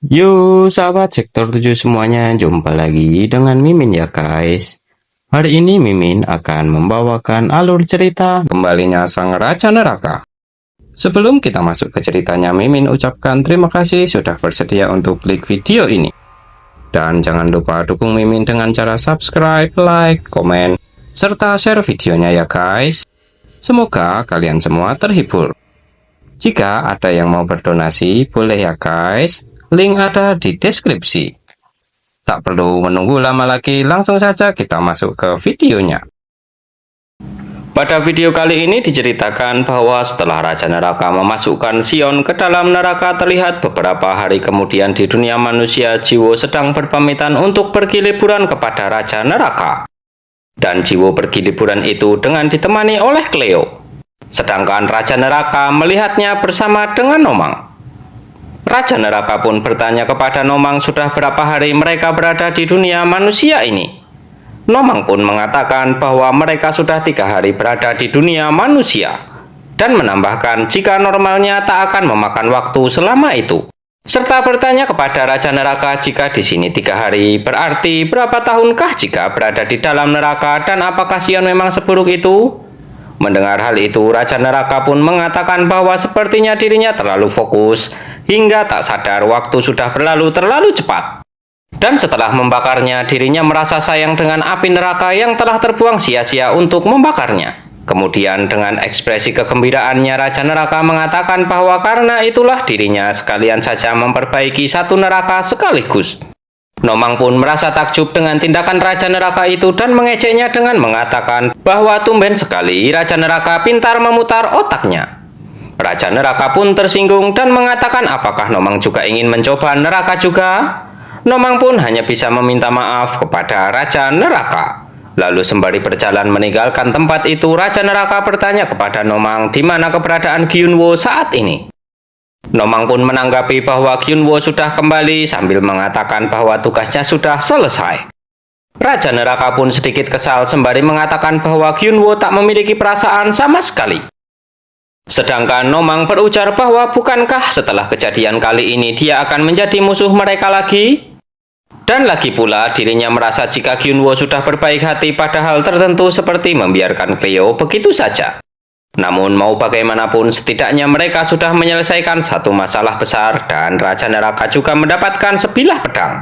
Yo, sahabat sektor 7 semuanya, jumpa lagi dengan Mimin ya guys. Hari ini Mimin akan membawakan alur cerita kembalinya Sang Raja Neraka. Sebelum kita masuk ke ceritanya, Mimin ucapkan terima kasih sudah bersedia untuk klik video ini. Dan jangan lupa dukung Mimin dengan cara subscribe, like, komen, serta share videonya ya guys. Semoga kalian semua terhibur. Jika ada yang mau berdonasi, boleh ya guys. Link ada di deskripsi. Tak perlu menunggu lama lagi, langsung saja kita masuk ke videonya. Pada video kali ini diceritakan bahwa setelah Raja Neraka memasukkan Sion ke dalam neraka, terlihat beberapa hari kemudian di dunia manusia Jiwo sedang berpamitan untuk pergi liburan kepada Raja Neraka. Dan Jiwo pergi liburan itu dengan ditemani oleh Cleo. Sedangkan Raja Neraka melihatnya bersama dengan Nomang. Raja Neraka pun bertanya kepada Nomang sudah berapa hari mereka berada di dunia manusia ini. Nomang pun mengatakan bahwa mereka sudah 3 hari berada di dunia manusia, dan menambahkan jika normalnya tak akan memakan waktu selama itu. Serta bertanya kepada Raja Neraka jika di sini 3 hari berarti berapa tahunkah jika berada di dalam neraka, dan apakah Sion memang seburuk itu? Mendengar hal itu, Raja Neraka pun mengatakan bahwa sepertinya dirinya terlalu fokus hingga tak sadar waktu sudah berlalu terlalu cepat. Dan setelah membakarnya, dirinya merasa sayang dengan api neraka yang telah terbuang sia-sia untuk membakarnya. Kemudian dengan ekspresi kegembiraannya, Raja Neraka mengatakan bahwa karena itulah dirinya sekalian saja memperbaiki satu neraka sekaligus. Nomang pun merasa takjub dengan tindakan Raja Neraka itu dan mengejeknya dengan mengatakan bahwa tumben sekali Raja Neraka pintar memutar otaknya. Raja Neraka pun tersinggung dan mengatakan apakah Nomang juga ingin mencoba neraka juga? Nomang pun hanya bisa meminta maaf kepada Raja Neraka. Lalu sembari berjalan meninggalkan tempat itu, Raja Neraka bertanya kepada Nomang di mana keberadaan Gyunwo saat ini. Nomang pun menanggapi bahwa Gyunwo sudah kembali sambil mengatakan bahwa tugasnya sudah selesai. Raja Neraka pun sedikit kesal sembari mengatakan bahwa Gyunwo tak memiliki perasaan sama sekali. Sedangkan Nomang berujar bahwa bukankah setelah kejadian kali ini dia akan menjadi musuh mereka lagi? Dan lagi pula dirinya merasa jika Gyunwo sudah berbaik hati pada hal tertentu seperti membiarkan Cleo begitu saja. Namun mau bagaimanapun setidaknya mereka sudah menyelesaikan satu masalah besar dan Raja Neraka juga mendapatkan sebilah pedang.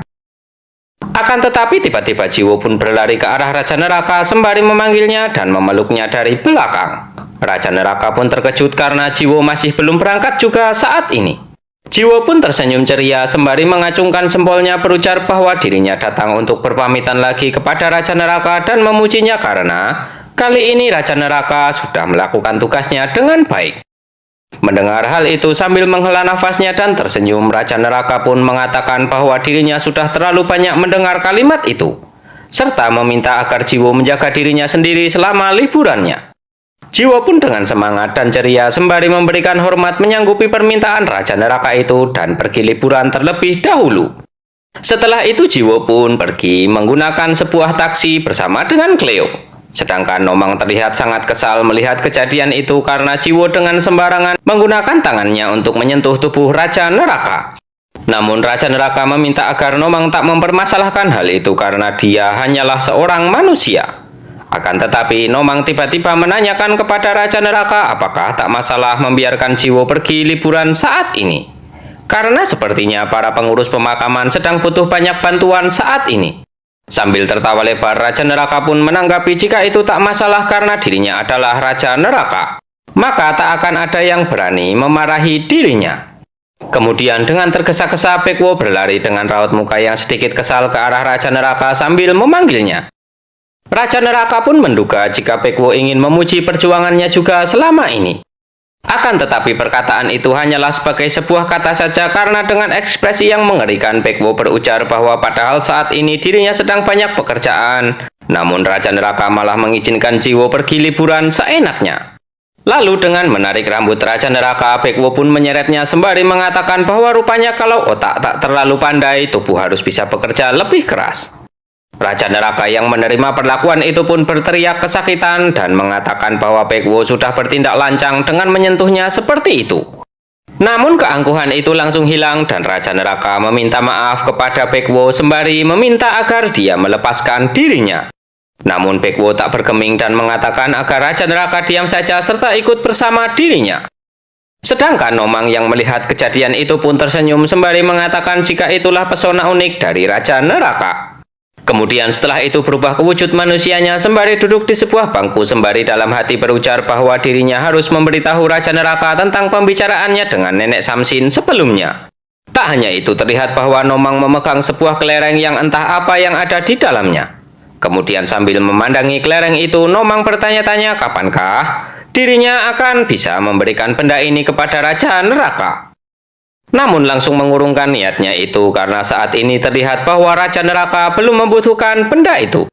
Akan tetapi tiba-tiba Jiwo pun berlari ke arah Raja Neraka sembari memanggilnya dan memeluknya dari belakang. Raja Neraka pun terkejut karena Jiwo masih belum berangkat juga saat ini. Jiwo pun tersenyum ceria sembari mengacungkan jempolnya berujar bahwa dirinya datang untuk berpamitan lagi kepada Raja Neraka dan memujinya karena kali ini Raja Neraka sudah melakukan tugasnya dengan baik. Mendengar hal itu sambil menghela nafasnya dan tersenyum, Raja Neraka pun mengatakan bahwa dirinya sudah terlalu banyak mendengar kalimat itu, serta meminta agar Jiwo menjaga dirinya sendiri selama liburannya. Jiwo pun dengan semangat dan ceria sembari memberikan hormat menyanggupi permintaan Raja Neraka itu dan pergi liburan terlebih dahulu. Setelah itu Jiwo pun pergi menggunakan sebuah taksi bersama dengan Cleo. Sedangkan Nomang terlihat sangat kesal melihat kejadian itu karena Jiwo dengan sembarangan menggunakan tangannya untuk menyentuh tubuh Raja Neraka. Namun Raja Neraka meminta agar Nomang tak mempermasalahkan hal itu karena dia hanyalah seorang manusia. Akan tetapi Nomang tiba-tiba menanyakan kepada Raja Neraka apakah tak masalah membiarkan Jiwo pergi liburan saat ini. Karena sepertinya para pengurus pemakaman sedang butuh banyak bantuan saat ini. Sambil tertawa lebar, Raja Neraka pun menanggapi jika itu tak masalah karena dirinya adalah Raja Neraka. Maka tak akan ada yang berani memarahi dirinya. Kemudian dengan tergesa-gesa Baekwo berlari dengan raut muka yang sedikit kesal ke arah Raja Neraka sambil memanggilnya. Raja Neraka pun menduga jika Baekwo ingin memuji perjuangannya juga selama ini. Akan tetapi perkataan itu hanyalah sebagai sebuah kata saja karena dengan ekspresi yang mengerikan Baekwo berujar bahwa padahal saat ini dirinya sedang banyak pekerjaan. Namun Raja Neraka malah mengizinkan Jiwo pergi liburan seenaknya. Lalu dengan menarik rambut Raja Neraka, Baekwo pun menyeretnya sembari mengatakan bahwa rupanya kalau otak tak terlalu pandai, tubuh harus bisa bekerja lebih keras. Raja Neraka yang menerima perlakuan itu pun berteriak kesakitan dan mengatakan bahwa Baekwo sudah bertindak lancang dengan menyentuhnya seperti itu. Namun keangkuhan itu langsung hilang dan Raja Neraka meminta maaf kepada Baekwo sembari meminta agar dia melepaskan dirinya. Namun Baekwo tak bergeming dan mengatakan agar Raja Neraka diam saja serta ikut bersama dirinya. Sedangkan Nomang yang melihat kejadian itu pun tersenyum sembari mengatakan jika itulah pesona unik dari Raja Neraka. Kemudian setelah itu berubah ke wujud manusianya sembari duduk di sebuah bangku sembari dalam hati berujar bahwa dirinya harus memberitahu Raja Neraka tentang pembicaraannya dengan nenek Samsin sebelumnya. Tak hanya itu, terlihat bahwa Nomang memegang sebuah kelereng yang entah apa yang ada di dalamnya. Kemudian sambil memandangi kelereng itu, Nomang bertanya-tanya kapankah dirinya akan bisa memberikan benda ini kepada Raja Neraka. Namun langsung mengurungkan niatnya itu karena saat ini terlihat bahwa Raja Neraka belum membutuhkan benda itu.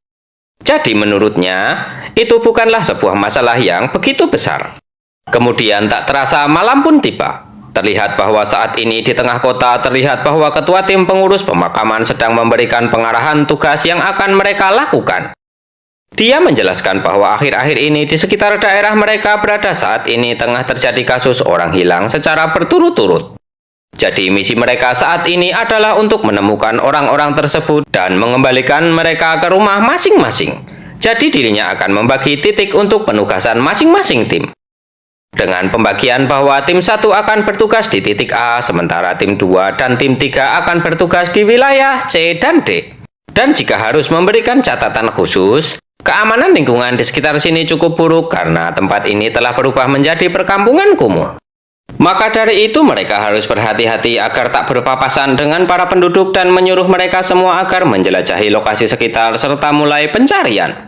Jadi menurutnya, itu bukanlah sebuah masalah yang begitu besar. Kemudian tak terasa malam pun tiba. Terlihat bahwa saat ini di tengah kota terlihat bahwa ketua tim pengurus pemakaman sedang memberikan pengarahan tugas yang akan mereka lakukan. Dia menjelaskan bahwa akhir-akhir ini di sekitar daerah mereka berada saat ini tengah terjadi kasus orang hilang secara berturut-turut. Jadi misi mereka saat ini adalah untuk menemukan orang-orang tersebut dan mengembalikan mereka ke rumah masing-masing. Jadi dirinya akan membagi titik untuk penugasan masing-masing tim. Dengan pembagian bahwa tim 1 akan bertugas di titik A, sementara tim 2 dan tim 3 akan bertugas di wilayah C dan D. Dan jika harus memberikan catatan khusus, keamanan lingkungan di sekitar sini cukup buruk karena tempat ini telah berubah menjadi perkampungan kumuh. Maka dari itu mereka harus berhati-hati agar tak berpapasan dengan para penduduk dan menyuruh mereka semua agar menjelajahi lokasi sekitar serta mulai pencarian.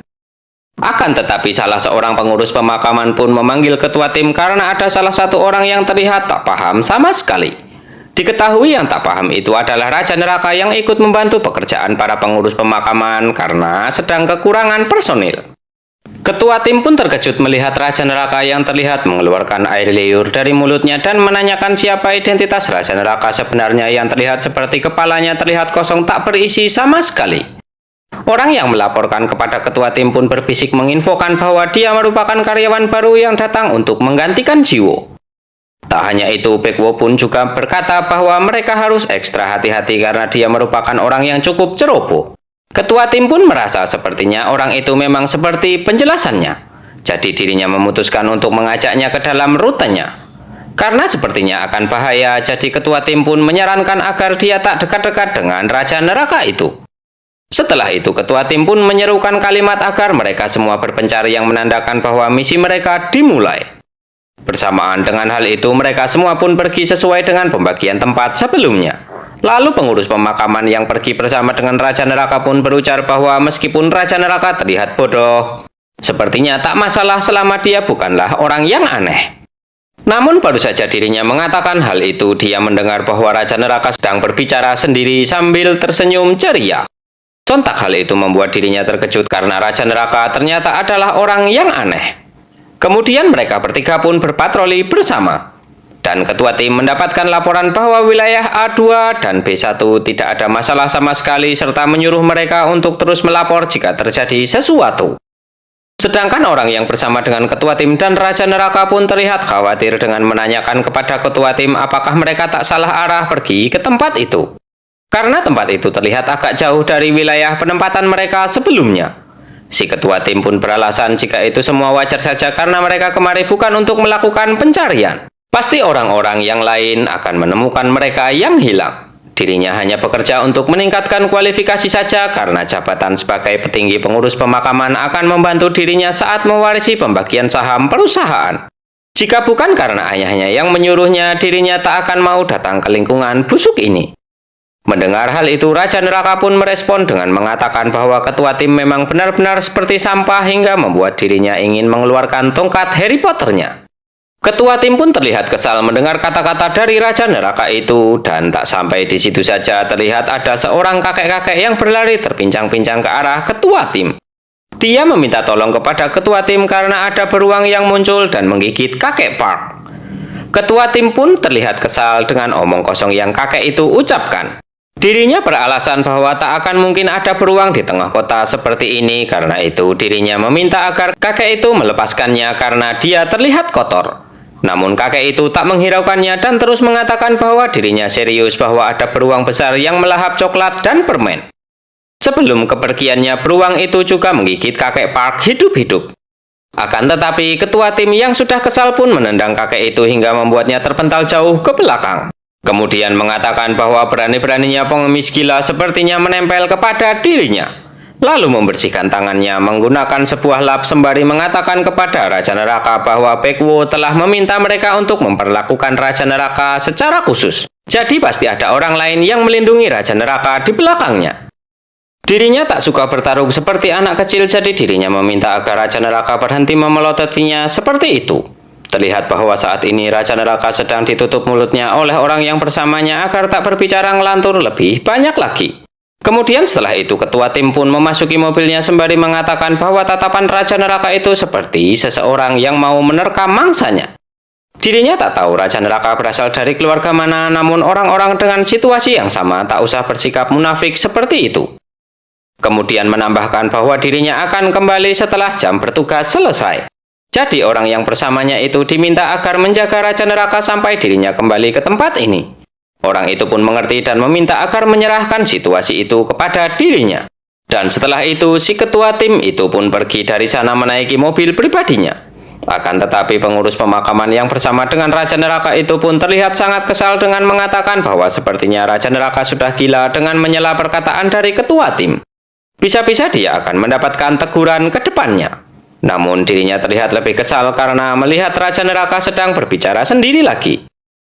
Akan tetapi salah seorang pengurus pemakaman pun memanggil ketua tim karena ada salah satu orang yang terlihat tak paham sama sekali. Diketahui yang tak paham itu adalah Raja Neraka yang ikut membantu pekerjaan para pengurus pemakaman karena sedang kekurangan personil. Ketua tim pun terkejut melihat Raja Neraka yang terlihat mengeluarkan air liur dari mulutnya dan menanyakan siapa identitas Raja Neraka sebenarnya yang terlihat seperti kepalanya terlihat kosong tak berisi sama sekali. Orang yang melaporkan kepada ketua tim pun berbisik menginfokan bahwa dia merupakan karyawan baru yang datang untuk menggantikan Jiwo. Tak hanya itu, Baekwo pun juga berkata bahwa mereka harus ekstra hati-hati karena dia merupakan orang yang cukup ceroboh. Ketua tim pun merasa sepertinya orang itu memang seperti penjelasannya. Jadi dirinya memutuskan untuk mengajaknya ke dalam rutenya. Karena sepertinya akan bahaya, jadi ketua tim pun menyarankan agar dia tak dekat-dekat dengan Raja Neraka itu. Setelah itu, ketua tim pun menyerukan kalimat agar mereka semua berpencar yang menandakan bahwa misi mereka dimulai. Bersamaan dengan hal itu, mereka semua pun pergi sesuai dengan pembagian tempat sebelumnya. Lalu pengurus pemakaman yang pergi bersama dengan Raja Neraka pun berujar bahwa meskipun Raja Neraka terlihat bodoh, sepertinya tak masalah selama dia bukanlah orang yang aneh. Namun baru saja dirinya mengatakan hal itu, dia mendengar bahwa Raja Neraka sedang berbicara sendiri sambil tersenyum ceria. Sontak hal itu membuat dirinya terkejut karena Raja Neraka ternyata adalah orang yang aneh. Kemudian mereka bertiga pun berpatroli bersama. Dan ketua tim mendapatkan laporan bahwa wilayah A2 dan B1 tidak ada masalah sama sekali serta menyuruh mereka untuk terus melapor jika terjadi sesuatu. Sedangkan orang yang bersama dengan ketua tim dan Raja Neraka pun terlihat khawatir dengan menanyakan kepada ketua tim apakah mereka tak salah arah pergi ke tempat itu. Karena tempat itu terlihat agak jauh dari wilayah penempatan mereka sebelumnya. Si ketua tim pun beralasan jika itu semua wajar saja karena mereka kemari bukan untuk melakukan pencarian. Pasti orang-orang yang lain akan menemukan mereka yang hilang. Dirinya hanya bekerja untuk meningkatkan kualifikasi saja karena jabatan sebagai petinggi pengurus pemakaman akan membantu dirinya saat mewarisi pembagian saham perusahaan. Jika bukan karena ayahnya yang menyuruhnya, dirinya tak akan mau datang ke lingkungan busuk ini. Mendengar hal itu, Raja Neraka pun merespon dengan mengatakan bahwa ketua tim memang benar-benar seperti sampah hingga membuat dirinya ingin mengeluarkan tongkat Harry Potter-nya. Ketua tim pun terlihat kesal mendengar kata-kata dari Raja Neraka itu, dan tak sampai di situ saja terlihat ada seorang kakek-kakek yang berlari terpincang-pincang ke arah ketua tim. Dia meminta tolong kepada ketua tim karena ada beruang yang muncul dan menggigit kakek Park. Ketua tim pun terlihat kesal dengan omong kosong yang kakek itu ucapkan. Dirinya beralasan bahwa tak akan mungkin ada beruang di tengah kota seperti ini, karena itu dirinya meminta agar kakek itu melepaskannya karena dia terlihat kotor. Namun kakek itu tak menghiraukannya dan terus mengatakan bahwa dirinya serius bahwa ada beruang besar yang melahap coklat dan permen. Sebelum kepergiannya, beruang itu juga menggigit kakek Park hidup-hidup. Akan tetapi, ketua tim yang sudah kesal pun menendang kakek itu hingga membuatnya terpental jauh ke belakang. Kemudian mengatakan bahwa berani-beraninya pengemis gila sepertinya menempel kepada dirinya. Lalu membersihkan tangannya menggunakan sebuah lap sembari mengatakan kepada Raja Neraka bahwa Baekwo telah meminta mereka untuk memperlakukan Raja Neraka secara khusus. Jadi pasti ada orang lain yang melindungi Raja Neraka di belakangnya. Dirinya tak suka bertarung seperti anak kecil, jadi dirinya meminta agar Raja Neraka berhenti memelototinya seperti itu. Terlihat bahwa saat ini Raja Neraka sedang ditutup mulutnya oleh orang yang bersamanya agar tak berbicara ngelantur lebih banyak lagi. Kemudian setelah itu ketua tim pun memasuki mobilnya sembari mengatakan bahwa tatapan Raja Neraka itu seperti seseorang yang mau menerkam mangsanya. Dirinya tak tahu Raja Neraka berasal dari keluarga mana, namun orang-orang dengan situasi yang sama tak usah bersikap munafik seperti itu. Kemudian menambahkan bahwa dirinya akan kembali setelah jam bertugas selesai. Jadi orang yang bersamanya itu diminta agar menjaga Raja Neraka sampai dirinya kembali ke tempat ini. Orang itu pun mengerti dan meminta agar menyerahkan situasi itu kepada dirinya. Dan setelah itu si ketua tim itu pun pergi dari sana menaiki mobil pribadinya. Akan tetapi pengurus pemakaman yang bersama dengan Raja Neraka itu pun terlihat sangat kesal dengan mengatakan bahwa sepertinya Raja Neraka sudah gila dengan menyela perkataan dari ketua tim. Bisa-bisa dia akan mendapatkan teguran ke depannya. Namun dirinya terlihat lebih kesal karena melihat Raja Neraka sedang berbicara sendiri lagi.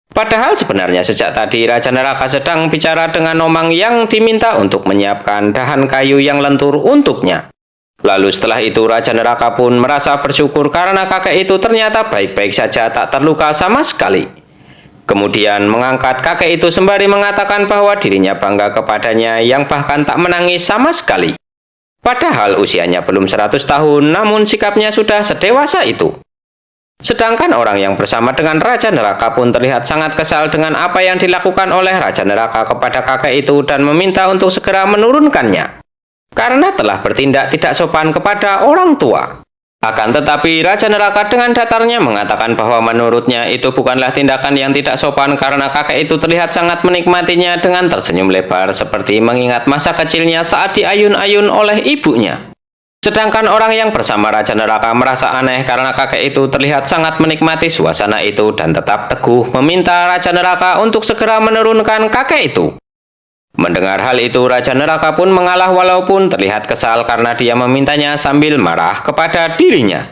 Padahal sebenarnya sejak tadi Raja Neraka sedang bicara dengan Nomang yang diminta untuk menyiapkan dahan kayu yang lentur untuknya. Lalu setelah itu Raja Neraka pun merasa bersyukur karena kakek itu ternyata baik-baik saja, tak terluka sama sekali. Kemudian mengangkat kakek itu sembari mengatakan bahwa dirinya bangga kepadanya yang bahkan tak menangis sama sekali. Padahal usianya belum 100 tahun, namun sikapnya sudah sedewasa itu. Sedangkan orang yang bersama dengan Raja Neraka pun terlihat sangat kesal dengan apa yang dilakukan oleh Raja Neraka kepada kakek itu dan meminta untuk segera menurunkannya. Karena telah bertindak tidak sopan kepada orang tua. Akan tetapi Raja Neraka dengan datarnya mengatakan bahwa menurutnya itu bukanlah tindakan yang tidak sopan karena kakek itu terlihat sangat menikmatinya dengan tersenyum lebar seperti mengingat masa kecilnya saat diayun-ayun oleh ibunya. Sedangkan orang yang bersama Raja Neraka merasa aneh karena kakek itu terlihat sangat menikmati suasana itu dan tetap teguh meminta Raja Neraka untuk segera menurunkan kakek itu. Mendengar hal itu, Raja Neraka pun mengalah walaupun terlihat kesal karena dia memintanya sambil marah kepada dirinya.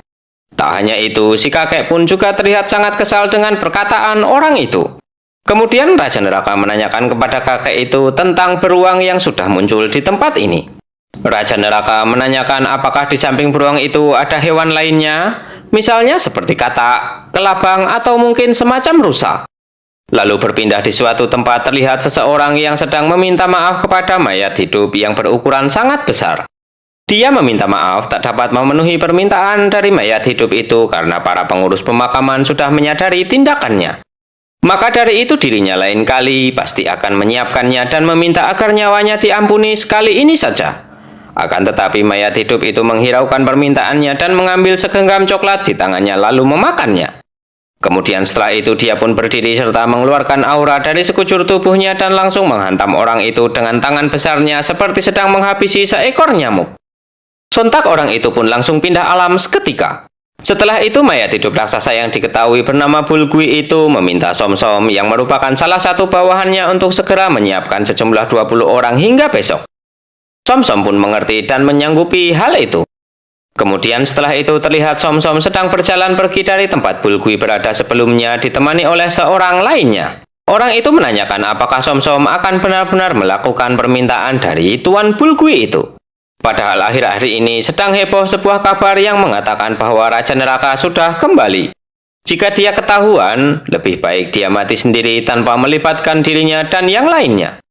Tak hanya itu, si kakek pun juga terlihat sangat kesal dengan perkataan orang itu. Kemudian Raja Neraka menanyakan kepada kakek itu tentang beruang yang sudah muncul di tempat ini. Raja Neraka menanyakan apakah di samping beruang itu ada hewan lainnya, misalnya seperti katak, kelabang, atau mungkin semacam rusa. Lalu berpindah di suatu tempat terlihat seseorang yang sedang meminta maaf kepada mayat hidup yang berukuran sangat besar. Dia meminta maaf tak dapat memenuhi permintaan dari mayat hidup itu karena para pengurus pemakaman sudah menyadari tindakannya. Maka dari itu dirinya lain kali pasti akan menyiapkannya dan meminta agar nyawanya diampuni sekali ini saja. Akan tetapi mayat hidup itu menghiraukan permintaannya dan mengambil segenggam coklat di tangannya lalu memakannya. Kemudian setelah itu dia pun berdiri serta mengeluarkan aura dari sekujur tubuhnya dan langsung menghantam orang itu dengan tangan besarnya seperti sedang menghabisi seekor nyamuk. Sontak orang itu pun langsung pindah alam seketika. Setelah itu mayat hidup raksasa yang diketahui bernama Bulgui itu meminta Som-Som yang merupakan salah satu bawahannya untuk segera menyiapkan sejumlah 20 orang hingga besok. Som-Som pun mengerti dan menyanggupi hal itu. Kemudian setelah itu terlihat Som-Som sedang berjalan pergi dari tempat Bulgui berada sebelumnya ditemani oleh seorang lainnya. Orang itu menanyakan apakah Som-Som akan benar-benar melakukan permintaan dari Tuan Bulgui itu. Padahal akhir-akhir ini sedang heboh sebuah kabar yang mengatakan bahwa Raja Neraka sudah kembali. Jika dia ketahuan, lebih baik dia mati sendiri tanpa melibatkan dirinya dan yang lainnya.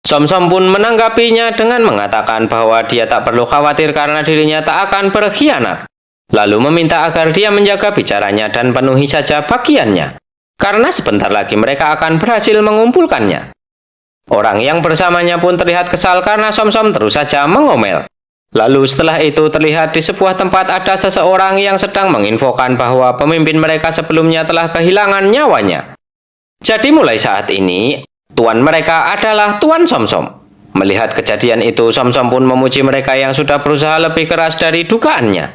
Som-Som pun menanggapinya dengan mengatakan bahwa dia tak perlu khawatir karena dirinya tak akan berkhianat. Lalu meminta agar dia menjaga bicaranya dan penuhi saja bagiannya. Karena sebentar lagi mereka akan berhasil mengumpulkannya. Orang yang bersamanya pun terlihat kesal karena Som-Som terus saja mengomel. Lalu setelah itu terlihat di sebuah tempat ada seseorang yang sedang menginfokan bahwa pemimpin mereka sebelumnya telah kehilangan nyawanya. Jadi mulai saat ini, tuan mereka adalah Tuan Somsom. Melihat kejadian itu, Somsom pun memuji mereka yang sudah berusaha lebih keras dari dugaannya,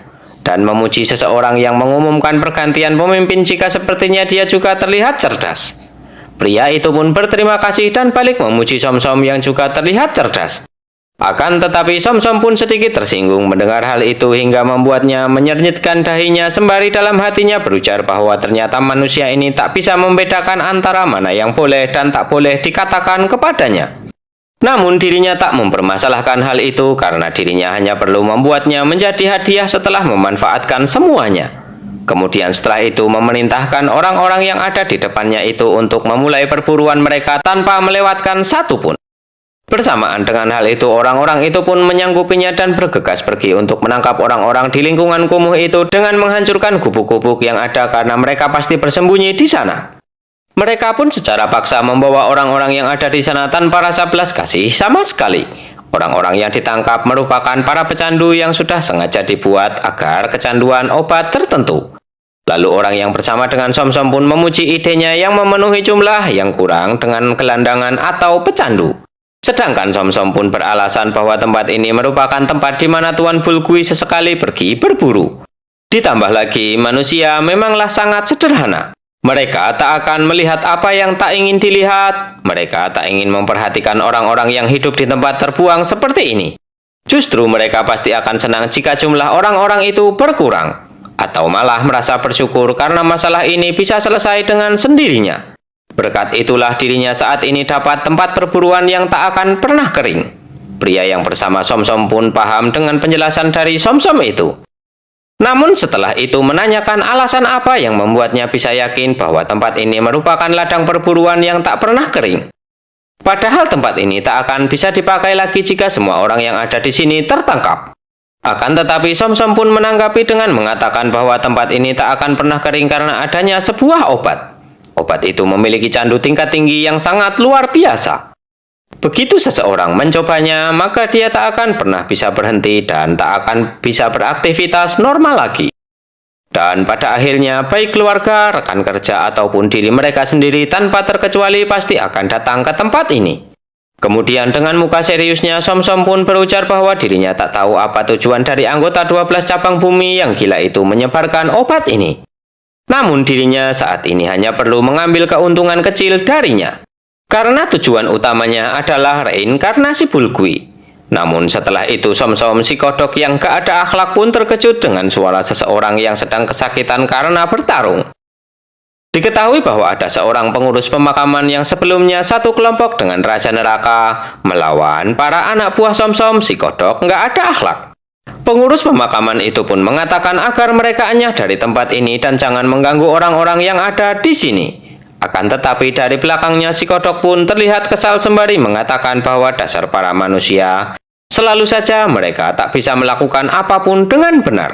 dan memuji seseorang yang mengumumkan pergantian pemimpin jika sepertinya dia juga terlihat cerdas. Pria itu pun berterima kasih dan balik memuji Somsom yang juga terlihat cerdas. Akan tetapi Somsom pun sedikit tersinggung mendengar hal itu hingga membuatnya menyenyitkan dahinya sembari dalam hatinya berujar bahwa ternyata manusia ini tak bisa membedakan antara mana yang boleh dan tak boleh dikatakan kepadanya. Namun dirinya tak mempermasalahkan hal itu karena dirinya hanya perlu membuatnya menjadi hadiah setelah memanfaatkan semuanya. Kemudian setelah itu memerintahkan orang-orang yang ada di depannya itu untuk memulai perburuan mereka tanpa melewatkan satu pun. Bersamaan dengan hal itu, orang-orang itu pun menyanggupinya dan bergegas pergi untuk menangkap orang-orang di lingkungan kumuh itu dengan menghancurkan gubuk-gubuk yang ada karena mereka pasti bersembunyi di sana. Mereka pun secara paksa membawa orang-orang yang ada di sana tanpa rasa belas kasih sama sekali. Orang-orang yang ditangkap merupakan para pecandu yang sudah sengaja dibuat agar kecanduan obat tertentu. Lalu orang yang bersama dengan Somsom pun memuji idenya yang memenuhi jumlah yang kurang dengan gelandangan atau pecandu. Sedangkan Somsom pun beralasan bahwa tempat ini merupakan tempat di mana Tuan Bulgui sesekali pergi berburu. Ditambah lagi, manusia memanglah sangat sederhana. Mereka tak akan melihat apa yang tak ingin dilihat. Mereka tak ingin memperhatikan orang-orang yang hidup di tempat terbuang seperti ini. Justru mereka pasti akan senang jika jumlah orang-orang itu berkurang. Atau malah merasa bersyukur karena masalah ini bisa selesai dengan sendirinya. Berkat itulah dirinya saat ini dapat tempat perburuan yang tak akan pernah kering. Pria yang bersama Somsom pun paham dengan penjelasan dari Somsom itu. Namun setelah itu menanyakan alasan apa yang membuatnya bisa yakin bahwa tempat ini merupakan ladang perburuan yang tak pernah kering. Padahal tempat ini tak akan bisa dipakai lagi jika semua orang yang ada di sini tertangkap. Akan tetapi Somsom pun menanggapi dengan mengatakan bahwa tempat ini tak akan pernah kering karena adanya sebuah obat. Obat itu memiliki candu tingkat tinggi yang sangat luar biasa. Begitu seseorang mencobanya, maka dia tak akan pernah bisa berhenti dan tak akan bisa beraktivitas normal lagi. Dan pada akhirnya, baik keluarga, rekan kerja, ataupun diri mereka sendiri tanpa terkecuali pasti akan datang ke tempat ini. Kemudian dengan muka seriusnya, Somsom pun berujar bahwa dirinya tak tahu apa tujuan dari anggota 12 cabang bumi yang gila itu menyebarkan obat ini. Namun dirinya saat ini hanya perlu mengambil keuntungan kecil darinya. Karena tujuan utamanya adalah reinkarnasi Bulgui. Namun setelah itu Somsom si kodok yang gak ada akhlak pun terkejut dengan suara seseorang yang sedang kesakitan karena bertarung. Diketahui bahwa ada seorang pengurus pemakaman yang sebelumnya satu kelompok dengan Raja Neraka melawan para anak buah Somsom si kodok gak ada akhlak. Pengurus pemakaman itu pun mengatakan agar mereka enyah dari tempat ini dan jangan mengganggu orang-orang yang ada di sini. Akan tetapi dari belakangnya si kodok pun terlihat kesal sembari mengatakan bahwa dasar para manusia, selalu saja mereka tak bisa melakukan apapun dengan benar.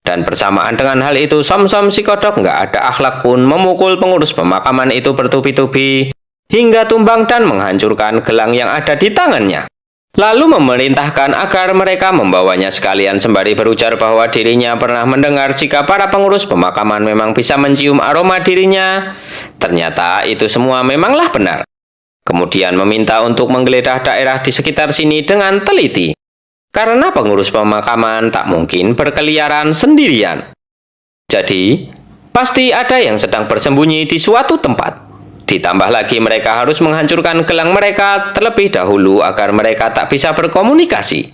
Dan bersamaan dengan hal itu Somsom si kodok nggak ada akhlak pun memukul pengurus pemakaman itu bertubi-tubi hingga tumbang dan menghancurkan gelang yang ada di tangannya. Lalu memerintahkan agar mereka membawanya sekalian sembari berujar bahwa dirinya pernah mendengar jika para pengurus pemakaman memang bisa mencium aroma dirinya. Ternyata itu semua memanglah benar. Kemudian meminta untuk menggeledah daerah di sekitar sini dengan teliti. Karena pengurus pemakaman tak mungkin berkeliaran sendirian. Jadi, pasti ada yang sedang bersembunyi di suatu tempat. Ditambah lagi mereka harus menghancurkan gelang mereka terlebih dahulu agar mereka tak bisa berkomunikasi.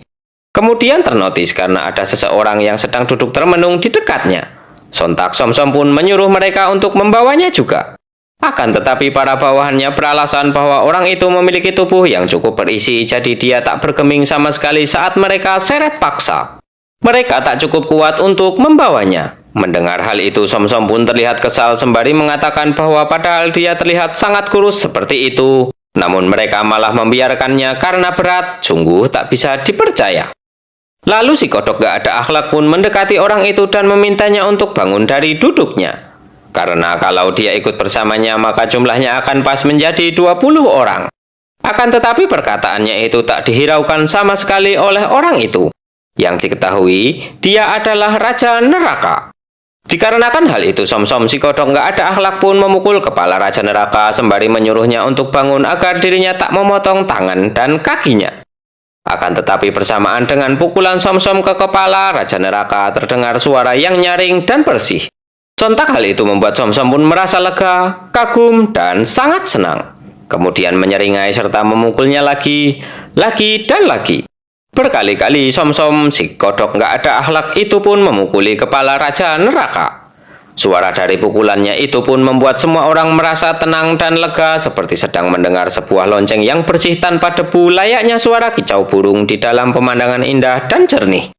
Kemudian ternotis karena ada seseorang yang sedang duduk termenung di dekatnya. Sontak Somsom pun menyuruh mereka untuk membawanya juga. Akan tetapi para bawahannya beralasan bahwa orang itu memiliki tubuh yang cukup berisi, jadi dia tak bergeming sama sekali saat mereka seret paksa. Mereka tak cukup kuat untuk membawanya. Mendengar hal itu, Somsom pun terlihat kesal sembari mengatakan bahwa padahal dia terlihat sangat kurus seperti itu. Namun mereka malah membiarkannya karena berat, sungguh tak bisa dipercaya. Lalu si kodok gak ada akhlak pun mendekati orang itu dan memintanya untuk bangun dari duduknya. Karena kalau dia ikut bersamanya maka jumlahnya akan pas menjadi 20 orang. Akan tetapi perkataannya itu tak dihiraukan sama sekali oleh orang itu. Yang diketahui, dia adalah Raja Neraka. Dikarenakan hal itu, Somsom si kodok nggak ada akhlak pun memukul kepala Raja Neraka sembari menyuruhnya untuk bangun agar dirinya tak memotong tangan dan kakinya. Akan tetapi bersamaan dengan pukulan Somsom ke kepala Raja Neraka terdengar suara yang nyaring dan bersih. Sontak hal itu membuat Somsom pun merasa lega, kagum, dan sangat senang. Kemudian menyeringai serta memukulnya lagi, dan lagi. Berkali-kali Somsom si kodok nggak ada akhlak itu pun memukuli kepala Raja Neraka. Suara dari pukulannya itu pun membuat semua orang merasa tenang dan lega seperti sedang mendengar sebuah lonceng yang bersih tanpa debu, layaknya suara kicau burung di dalam pemandangan indah dan jernih.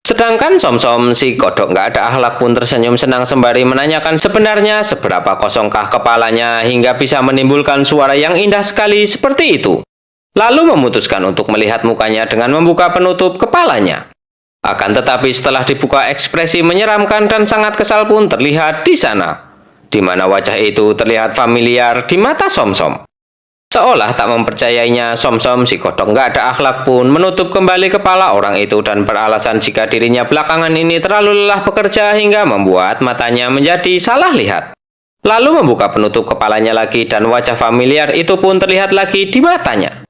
Sedangkan Somsom si kodok nggak ada akhlak pun tersenyum senang sembari menanyakan sebenarnya seberapa kosongkah kepalanya hingga bisa menimbulkan suara yang indah sekali seperti itu. Lalu memutuskan untuk melihat mukanya dengan membuka penutup kepalanya. Akan tetapi setelah dibuka, ekspresi menyeramkan dan sangat kesal pun terlihat di sana, di mana wajah itu terlihat familiar di mata Somsom. Seolah tak mempercayainya, Somsom si kodok nggak ada akhlak pun menutup kembali kepala orang itu dan beralasan jika dirinya belakangan ini terlalu lelah bekerja hingga membuat matanya menjadi salah lihat. Lalu membuka penutup kepalanya lagi dan wajah familiar itu pun terlihat lagi di matanya.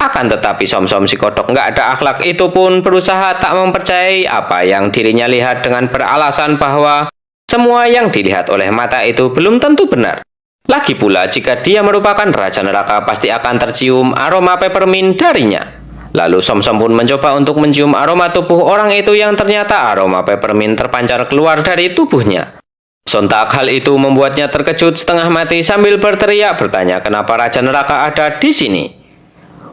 Akan tetapi Somsom si kodok nggak ada akhlak itu pun berusaha tak mempercayai apa yang dirinya lihat dengan beralasan bahwa semua yang dilihat oleh mata itu belum tentu benar. Lagi pula jika dia merupakan Raja Neraka pasti akan tercium aroma peppermint darinya. Lalu Somsom pun mencoba untuk mencium aroma tubuh orang itu yang ternyata aroma peppermint terpancar keluar dari tubuhnya. Sontak hal itu membuatnya terkejut setengah mati sambil berteriak bertanya kenapa Raja Neraka ada di sini.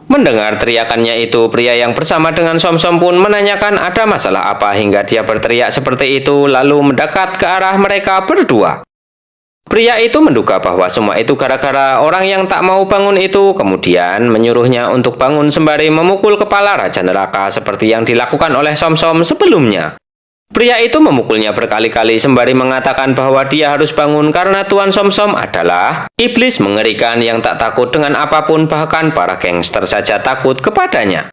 Mendengar teriakannya itu, pria yang bersama dengan Somsom pun menanyakan ada masalah apa hingga dia berteriak seperti itu lalu mendekat ke arah mereka berdua. Pria itu menduga bahwa semua itu gara-gara orang yang tak mau bangun itu, kemudian menyuruhnya untuk bangun sembari memukul kepala Raja Neraka seperti yang dilakukan oleh Somsom sebelumnya. Pria itu memukulnya berkali-kali sembari mengatakan bahwa dia harus bangun karena Tuan Somsom adalah iblis mengerikan yang tak takut dengan apapun, bahkan para gangster saja takut kepadanya.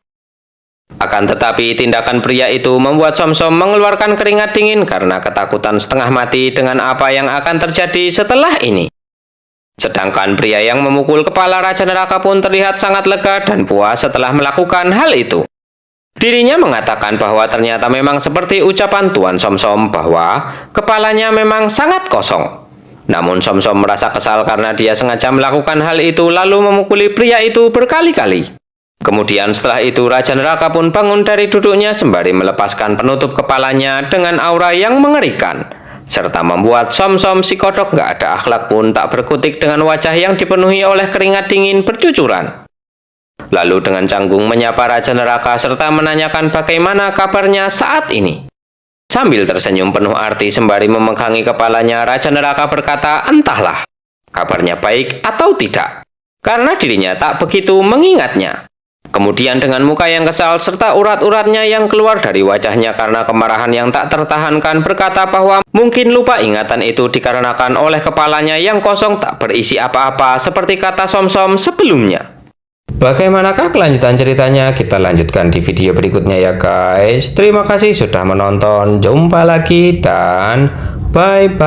Akan tetapi tindakan pria itu membuat Somsom mengeluarkan keringat dingin karena ketakutan setengah mati dengan apa yang akan terjadi setelah ini. Sedangkan pria yang memukul kepala Raja Neraka pun terlihat sangat lega dan puas setelah melakukan hal itu. Dirinya mengatakan bahwa ternyata memang seperti ucapan Tuan Somsom bahwa kepalanya memang sangat kosong. Namun Somsom merasa kesal karena dia sengaja melakukan hal itu lalu memukuli pria itu berkali-kali. Kemudian setelah itu Raja Neraka pun bangun dari duduknya sembari melepaskan penutup kepalanya dengan aura yang mengerikan, serta membuat Somsom si kodok nggak ada akhlak pun tak berkutik dengan wajah yang dipenuhi oleh keringat dingin bercucuran. Lalu dengan canggung menyapa Raja Neraka serta menanyakan bagaimana kabarnya saat ini. Sambil tersenyum penuh arti sembari memegangi kepalanya, Raja Neraka berkata, entahlah kabarnya baik atau tidak, karena dirinya tak begitu mengingatnya. Kemudian dengan muka yang kesal serta urat-uratnya yang keluar dari wajahnya karena kemarahan yang tak tertahankan berkata bahwa mungkin lupa ingatan itu dikarenakan oleh kepalanya yang kosong tak berisi apa-apa seperti kata Somsom sebelumnya. Bagaimanakah kelanjutan ceritanya? Kita lanjutkan di video berikutnya ya guys. Terima kasih sudah menonton. Jumpa lagi dan bye-bye.